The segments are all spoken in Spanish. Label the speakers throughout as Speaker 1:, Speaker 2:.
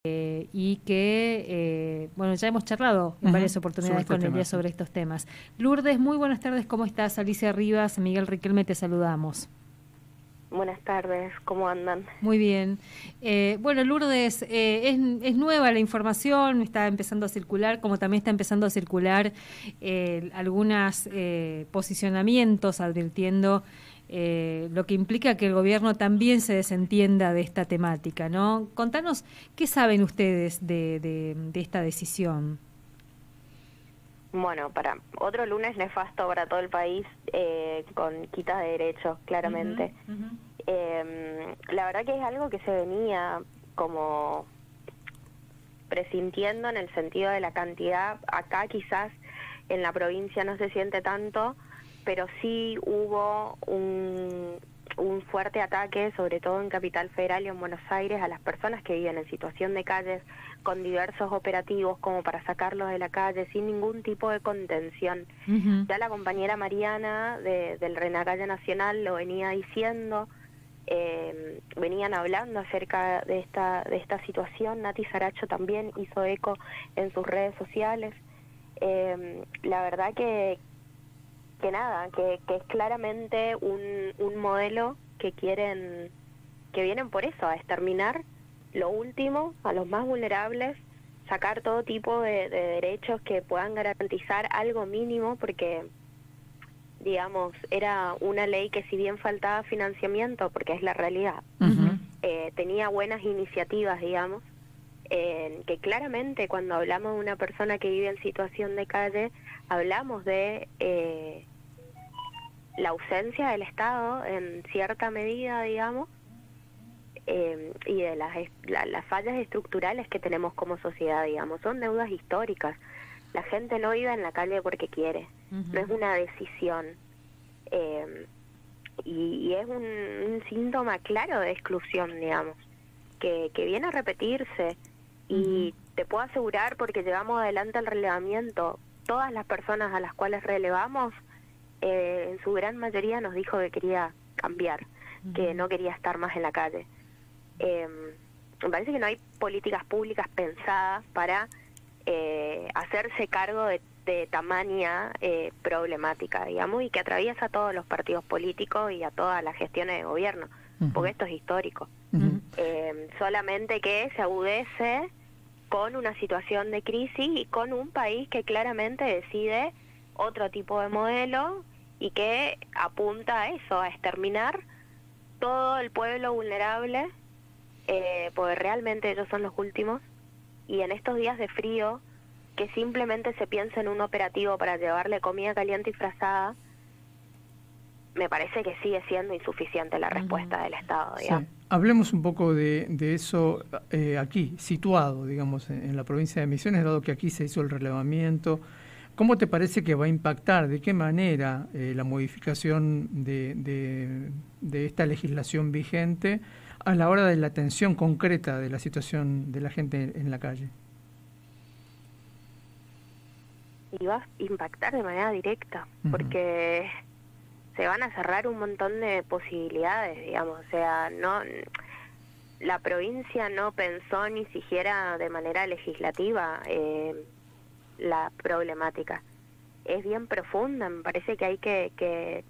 Speaker 1: y que, bueno, ya hemos charlado en varias oportunidades con ella sobre estos temas. Lourdes, muy buenas tardes, ¿cómo estás? Alicia Rivas, Miguel Riquelme, te saludamos.
Speaker 2: Buenas tardes, ¿cómo andan?
Speaker 1: Muy bien. Bueno, Lourdes, es nueva la información, está empezando a circular, como también está empezando a circular algunos posicionamientos advirtiendo lo que implica que el gobierno también se desentienda de esta temática, ¿no? Contanos, ¿qué saben ustedes de esta decisión?
Speaker 2: Bueno, para otro lunes nefasto para todo el país, con quitas de derechos, claramente. La verdad que es algo que se venía como presintiendo en el sentido de la cantidad. Acá quizás en la provincia no se siente tanto, pero sí hubo un fuerte ataque, sobre todo en Capital Federal y en Buenos Aires, a las personas que viven en situación de calles, con diversos operativos como para sacarlos de la calle sin ningún tipo de contención. Ya la compañera Mariana del Renacalle Nacional lo venía diciendo, venían hablando acerca de esta situación. Nati Saracho también hizo eco en sus redes sociales. La verdad que es claramente un modelo que vienen por eso, a exterminar lo último, a los más vulnerables, sacar todo tipo de derechos que puedan garantizar algo mínimo, porque, digamos, era una ley que, si bien faltaba financiamiento, porque es la realidad, tenía buenas iniciativas, digamos, que claramente cuando hablamos de una persona que vive en situación de calle, hablamos de la ausencia del Estado en cierta medida, digamos, y de las fallas estructurales que tenemos como sociedad, digamos. Son deudas históricas. La gente no vive en la calle porque quiere, no es una decisión. Y es un síntoma claro de exclusión, digamos, que viene a repetirse. Y te puedo asegurar, porque llevamos adelante el relevamiento, todas las personas a las cuales relevamos, en su gran mayoría nos dijo que quería cambiar, que no quería estar más en la calle. Me parece que no hay políticas públicas pensadas para hacerse cargo de tamaña problemática, digamos, y que atraviesa a todos los partidos políticos y a todas las gestiones de gobierno, porque esto es histórico. Solamente que se agudece con una situación de crisis y con un país que claramente decide otro tipo de modelo y que apunta a eso, a exterminar todo el pueblo vulnerable, porque realmente ellos son los últimos. Y en estos días de frío, que simplemente se piensa en un operativo para llevarle comida caliente y frazada, me parece que sigue siendo insuficiente la respuesta del Estado, digamos.
Speaker 3: Sí. Hablemos un poco de eso aquí, situado, digamos, en la provincia de Misiones, dado que aquí se hizo el relevamiento. ¿Cómo te parece que va a impactar, de qué manera la modificación de esta legislación vigente a la hora de la atención concreta de la situación de la gente en la calle?
Speaker 2: Y va a impactar de manera directa, porque se van a cerrar un montón de posibilidades, digamos. O sea, no, la provincia no pensó ni siquiera de manera legislativa la problemática. Es bien profunda, me parece que hay que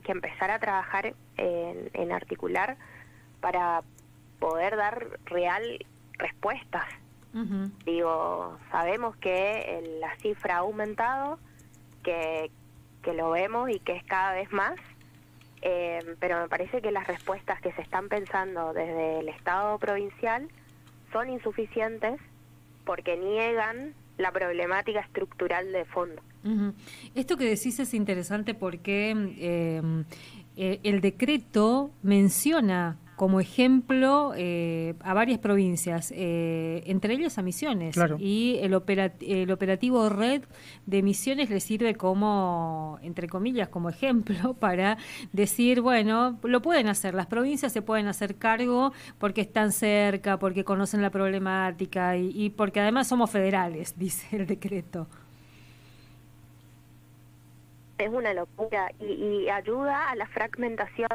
Speaker 2: empezar a trabajar en articular para poder dar real respuestas. Digo, sabemos que la cifra ha aumentado, que lo vemos y que es cada vez más, pero me parece que las respuestas que se están pensando desde el Estado provincial son insuficientes porque niegan la problemática estructural de fondo.
Speaker 1: Esto que decís es interesante porque el decreto menciona como ejemplo a varias provincias, entre ellas a Misiones,
Speaker 3: claro.
Speaker 1: Y el operativo Red de Misiones le sirve como, entre comillas, como ejemplo para decir, bueno, lo pueden hacer, las provincias se pueden hacer cargo porque están cerca, porque conocen la problemática y porque además somos federales, dice el decreto.
Speaker 2: Es una locura y ayuda a la fragmentación.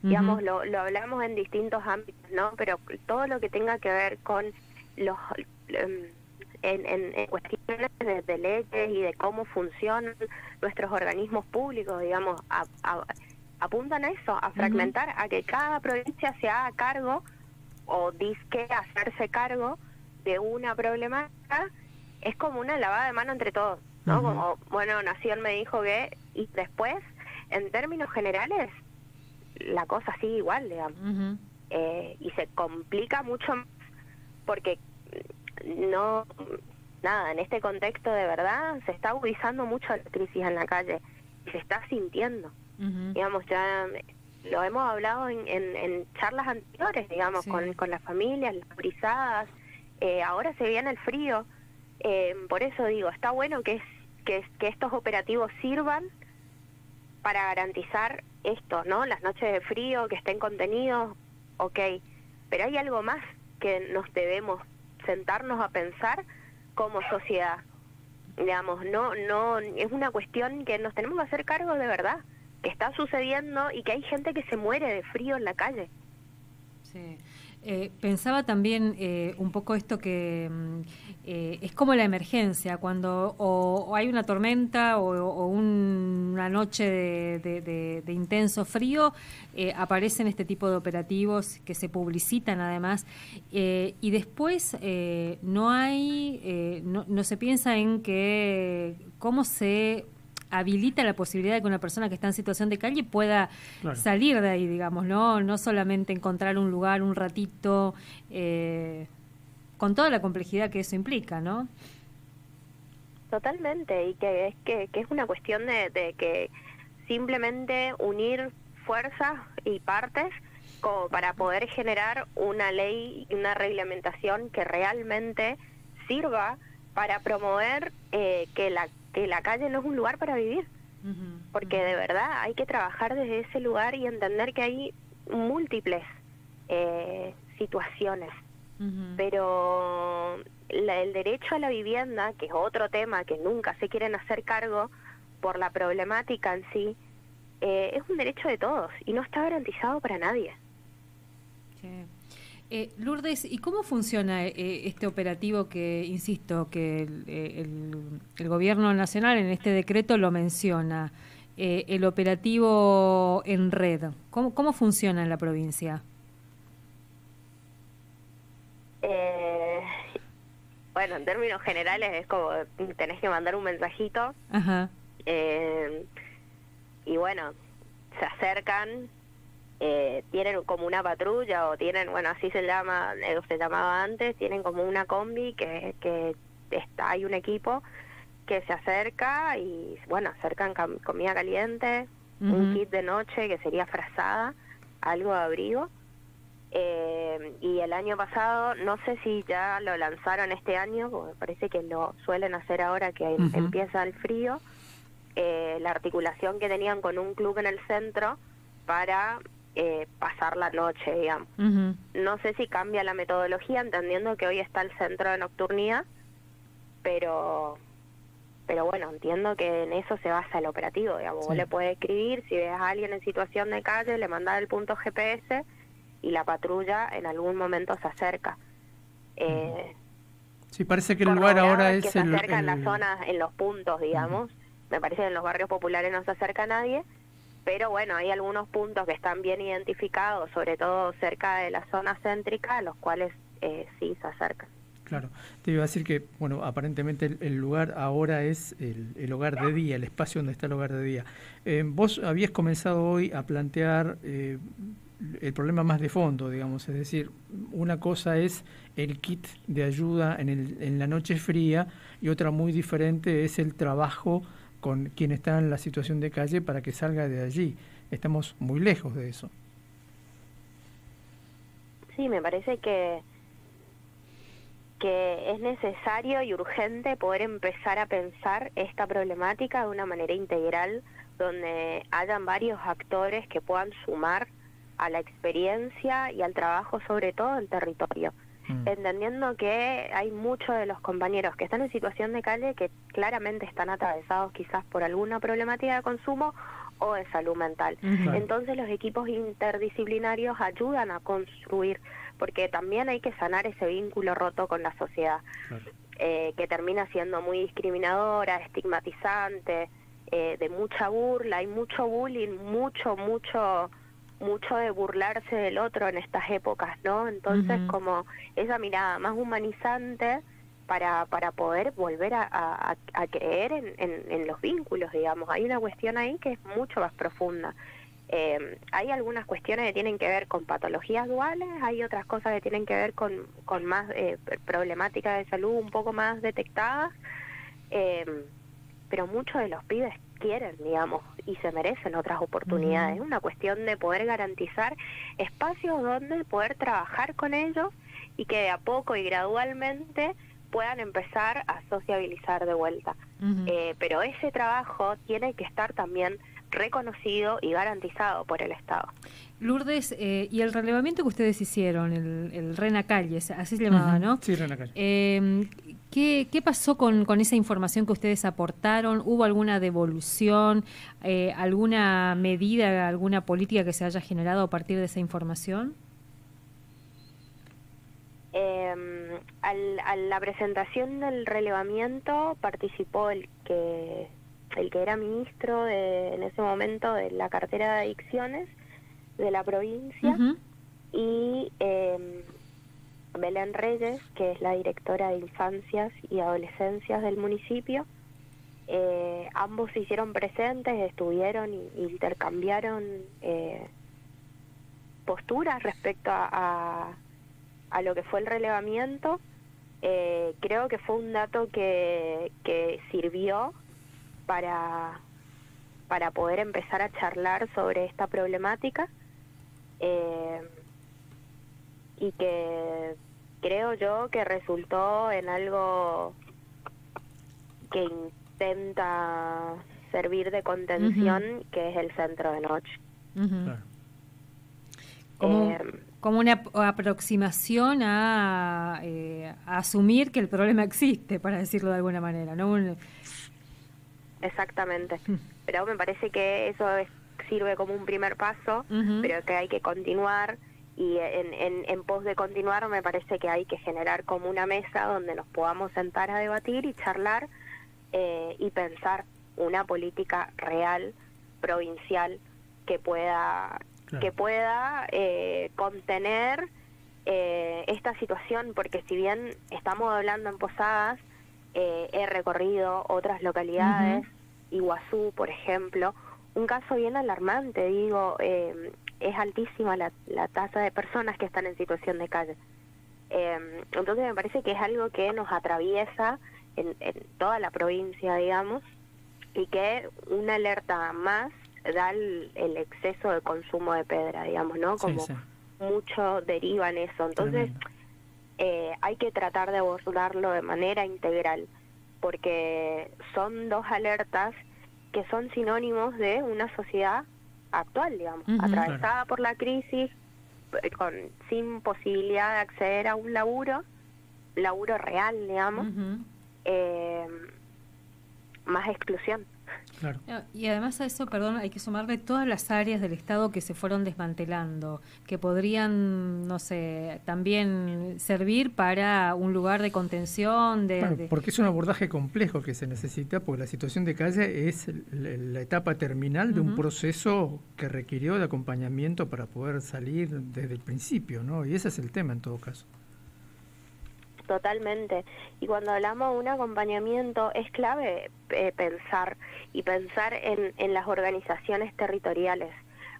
Speaker 2: Digamos, lo hablamos en distintos ámbitos, ¿no? Pero todo lo que tenga que ver con en cuestiones de leyes y de cómo funcionan nuestros organismos públicos, digamos, apuntan a eso, a fragmentar, a que cada provincia se haga cargo o disque hacerse cargo de una problemática. Es como una lavada de mano entre todos, ¿no? Como, bueno, Nación me dijo que, y después, en términos generales, la cosa sigue igual, digamos. Y se complica mucho más porque en este contexto de verdad se está agudizando mucho la crisis en la calle y se está sintiendo. Digamos, ya lo hemos hablado en charlas anteriores, digamos, sí, con las familias, las brisadas. Ahora se viene el frío. Por eso digo, está bueno que estos operativos sirvan para garantizar esto, ¿no? Las noches de frío, que estén contenidos, ok, pero hay algo más que nos debemos sentarnos a pensar como sociedad. Digamos, no es una cuestión que nos tenemos que hacer cargo de verdad, que está sucediendo y que hay gente que se muere de frío en la calle.
Speaker 1: Sí. Pensaba también un poco esto que es como la emergencia, cuando o hay una tormenta o una noche de intenso frío, aparecen este tipo de operativos que se publicitan además, y después no se piensa en que cómo se habilita la posibilidad de que una persona que está en situación de calle pueda salir de ahí, digamos, no solamente encontrar un lugar un ratito, con toda la complejidad que eso implica, ¿no?
Speaker 2: Totalmente, y que es una cuestión de que simplemente unir fuerzas y partes como para poder generar una ley y una reglamentación que realmente sirva para promover que la calle no es un lugar para vivir, porque de verdad hay que trabajar desde ese lugar y entender que hay múltiples situaciones, pero el derecho a la vivienda, que es otro tema que nunca se quieren hacer cargo por la problemática en sí, es un derecho de todos y no está garantizado para nadie.
Speaker 1: Sí. Lourdes, ¿y cómo funciona este operativo que, insisto, que el Gobierno Nacional en este decreto lo menciona, el operativo en red? ¿Cómo funciona en la provincia?
Speaker 2: Bueno, en términos generales es como tenés que mandar un mensajito.
Speaker 1: Ajá.
Speaker 2: Y bueno, se acercan. Tienen como una patrulla o tienen, bueno, así se llamaba antes, tienen como una combi que hay un equipo que se acerca y, bueno, acercan comida caliente, un kit de noche que sería frazada, algo de abrigo. Y el año pasado, no sé si ya lo lanzaron este año, porque parece que lo suelen hacer ahora que empieza el frío, la articulación que tenían con un club en el centro para pasar la noche, digamos. No sé si cambia la metodología, entendiendo que hoy está el centro de nocturnidad, pero bueno, entiendo que en eso se basa el operativo, digamos. Sí. Vos le podés escribir, si ves a alguien en situación de calle, le mandás el punto GPS y la patrulla en algún momento se acerca.
Speaker 3: Sí, parece que el lugar ahora es
Speaker 2: que se acerca en las zonas, en los puntos, digamos. Me parece que en los barrios populares no se acerca nadie, pero bueno, hay algunos puntos que están bien identificados, sobre todo cerca de la zona céntrica, a los cuales sí se acercan.
Speaker 3: Claro, te iba a decir que, bueno, aparentemente el lugar ahora es el hogar de día, el espacio donde está el hogar de día. Vos habías comenzado hoy a plantear el problema más de fondo, digamos, es decir, una cosa es el kit de ayuda en la noche fría y otra muy diferente es el trabajo con quien está en la situación de calle para que salga de allí. Estamos muy lejos de eso.
Speaker 2: Sí, me parece que es necesario y urgente poder empezar a pensar esta problemática de una manera integral, donde hayan varios actores que puedan sumar a la experiencia y al trabajo, sobre todo del territorio. Entendiendo que hay muchos de los compañeros que están en situación de calle que claramente están atravesados quizás por alguna problemática de consumo o de salud mental. Entonces los equipos interdisciplinarios ayudan a construir porque también hay que sanar ese vínculo roto con la sociedad,
Speaker 3: Claro.
Speaker 2: que termina siendo muy discriminadora, estigmatizante, de mucha burla, hay mucho bullying, mucho de burlarse del otro en estas épocas, ¿no? Entonces, como esa mirada más humanizante para poder volver a creer en los vínculos, digamos. Hay una cuestión ahí que es mucho más profunda. Hay algunas cuestiones que tienen que ver con patologías duales, hay otras cosas que tienen que ver con más problemáticas de salud un poco más detectadas, pero muchos de los pibes quieren, digamos, y se merecen otras oportunidades. Es una cuestión de poder garantizar espacios donde poder trabajar con ellos y que de a poco y gradualmente puedan empezar a sociabilizar de vuelta. Pero ese trabajo tiene que estar también reconocido y garantizado por el Estado.
Speaker 1: Lourdes, y el relevamiento que ustedes hicieron, el Renacalles, así se llamaba, ¿no?
Speaker 3: Sí, Renacalles.
Speaker 1: ¿Qué pasó con esa información que ustedes aportaron? ¿Hubo alguna devolución, alguna medida, alguna política que se haya generado a partir de esa información?
Speaker 2: A la presentación del relevamiento participó el que era ministro en ese momento de la cartera de adicciones de la provincia, y Belén Reyes, que es la directora de infancias y adolescencias del municipio. Ambos se hicieron presentes, estuvieron y intercambiaron posturas respecto a lo que fue el relevamiento. Creo que fue un dato que sirvió para poder empezar a charlar sobre esta problemática, y que creo yo que resultó en algo que intenta servir de contención, que es el centro de noche.
Speaker 3: Claro.
Speaker 1: Como una aproximación a asumir que el problema existe, para decirlo de alguna manera, ¿no?
Speaker 2: Exactamente. Pero me parece que eso sirve como un primer paso, pero que hay que continuar, y en pos de continuar me parece que hay que generar como una mesa donde nos podamos sentar a debatir y charlar, y pensar una política real, provincial, que pueda contener esta situación, porque si bien estamos hablando en Posadas, he recorrido otras localidades, Iguazú, por ejemplo, un caso bien alarmante, digo, es altísima la tasa de personas que están en situación de calle. Entonces me parece que es algo que nos atraviesa en toda la provincia, digamos, y que una alerta más da el exceso de consumo de pedra, digamos, ¿no? Como mucho deriva en eso. Entonces hay que tratar de abordarlo de manera integral, porque son dos alertas que son sinónimos de una sociedad actual, digamos, atravesada por la crisis, sin posibilidad de acceder a un laburo real, digamos, más exclusión.
Speaker 3: Claro.
Speaker 1: Y además a eso, perdón, hay que sumarle todas las áreas del Estado que se fueron desmantelando, que podrían, no sé, también servir para un lugar de contención.
Speaker 3: Porque es un abordaje complejo que se necesita, porque la situación de calle es la etapa terminal de un proceso que requirió de acompañamiento para poder salir desde el principio, ¿no? Y ese es el tema en todo caso.
Speaker 2: Totalmente. Y cuando hablamos de un acompañamiento, es clave pensar en las organizaciones territoriales,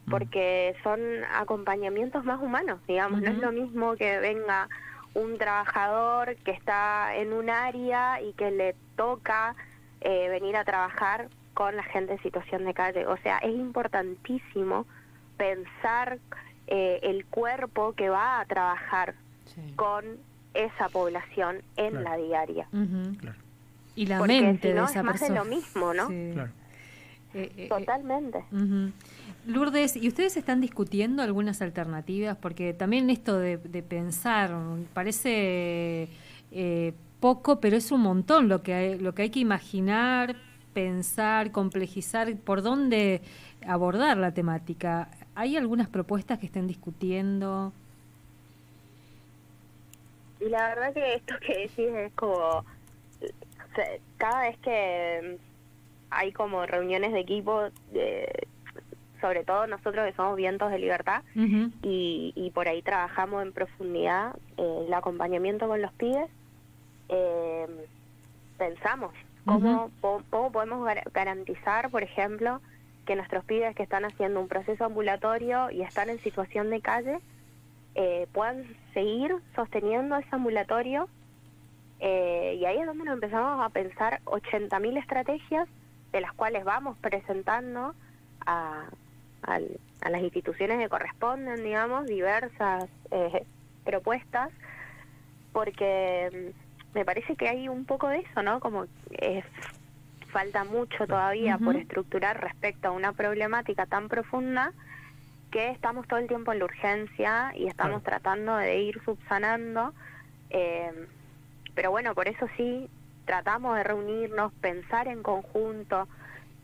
Speaker 2: porque son acompañamientos más humanos, digamos. No es lo mismo que venga un trabajador que está en un área y que le toca venir a trabajar con la gente en situación de calle. O sea, es importantísimo pensar el cuerpo que va a trabajar con esa población en la diaria.
Speaker 3: Claro.
Speaker 1: Y la
Speaker 2: porque
Speaker 1: mente
Speaker 2: si no
Speaker 1: de esa
Speaker 2: es más
Speaker 1: persona.
Speaker 2: de lo mismo, ¿no?
Speaker 1: Sí.
Speaker 3: Claro.
Speaker 2: Totalmente.
Speaker 1: Lourdes, ¿y ustedes están discutiendo algunas alternativas? Porque también esto de pensar parece poco, pero es un montón lo que hay que imaginar, pensar, complejizar, por dónde abordar la temática. ¿Hay algunas propuestas que estén discutiendo?
Speaker 2: Y la verdad que esto que decís es como, cada vez que hay como reuniones de equipo, sobre todo nosotros que somos Vientos de Libertad,
Speaker 1: Uh-huh.
Speaker 2: y por ahí trabajamos en profundidad el acompañamiento con los pibes, pensamos cómo podemos garantizar, por ejemplo, que nuestros pibes que están haciendo un proceso ambulatorio y están en situación de calle puedan seguir sosteniendo ese ambulatorio, y ahí es donde nos empezamos a pensar 80.000 estrategias, de las cuales vamos presentando a las instituciones que corresponden, digamos, diversas propuestas, porque me parece que hay un poco de eso, ¿no? Como falta mucho todavía por estructurar respecto a una problemática tan profunda, que estamos todo el tiempo en la urgencia y estamos tratando de ir subsanando, pero bueno, por eso sí tratamos de reunirnos, pensar en conjunto,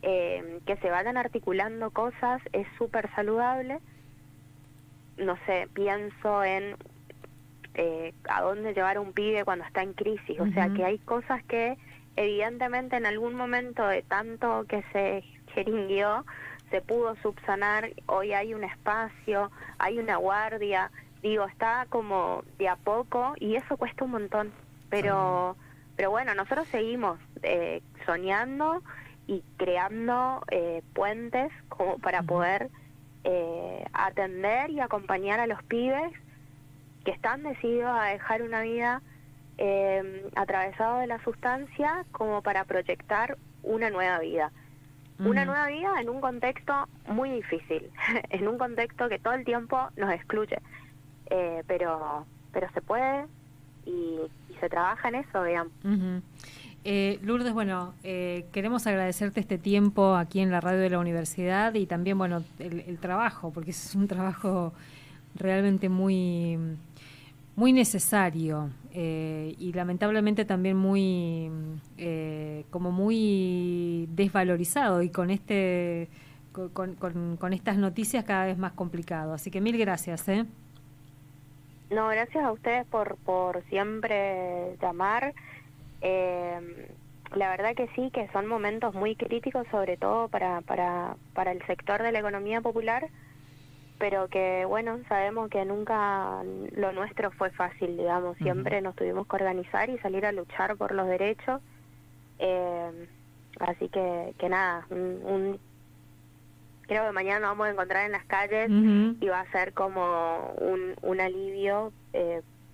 Speaker 2: que se vayan articulando cosas, es súper saludable. No sé, pienso en a dónde llevar a un pibe cuando está en crisis, o sea que hay cosas que evidentemente en algún momento de tanto que se jeringueó, se pudo subsanar. Hoy hay un espacio, hay una guardia, digo, está como de a poco, y eso cuesta un montón, pero bueno, nosotros seguimos soñando y creando puentes como para poder atender y acompañar a los pibes que están decididos a dejar una vida atravesado de la sustancia, como para proyectar una nueva vida. Una nueva vida en un contexto muy difícil, en un contexto que todo el tiempo nos excluye, pero se puede y se trabaja en eso, digamos.
Speaker 1: Lourdes, bueno, queremos agradecerte este tiempo aquí en la radio de la universidad, y también, bueno, el trabajo, porque es un trabajo realmente muy, muy necesario, y lamentablemente también muy como muy desvalorizado, y con con estas noticias cada vez más complicado. Así que mil gracias.
Speaker 2: No, gracias a ustedes por siempre llamar. La verdad que sí, que son momentos muy críticos, sobre todo para el sector de la economía popular, pero que bueno, sabemos que nunca lo nuestro fue fácil, digamos, siempre nos tuvimos que organizar y salir a luchar por los derechos, así que nada, creo que mañana nos vamos a encontrar en las calles y va a ser como un alivio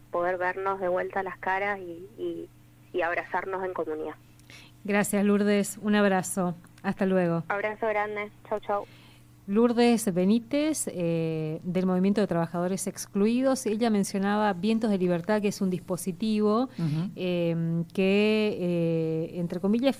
Speaker 2: poder vernos de vuelta a las caras y abrazarnos en comunidad.
Speaker 1: Gracias, Lourdes, un abrazo, hasta luego.
Speaker 2: Abrazo grande, chau chau.
Speaker 1: Lourdes Benítez, del Movimiento de Trabajadores Excluidos. Ella mencionaba Vientos de Libertad, que es un dispositivo que, entre comillas,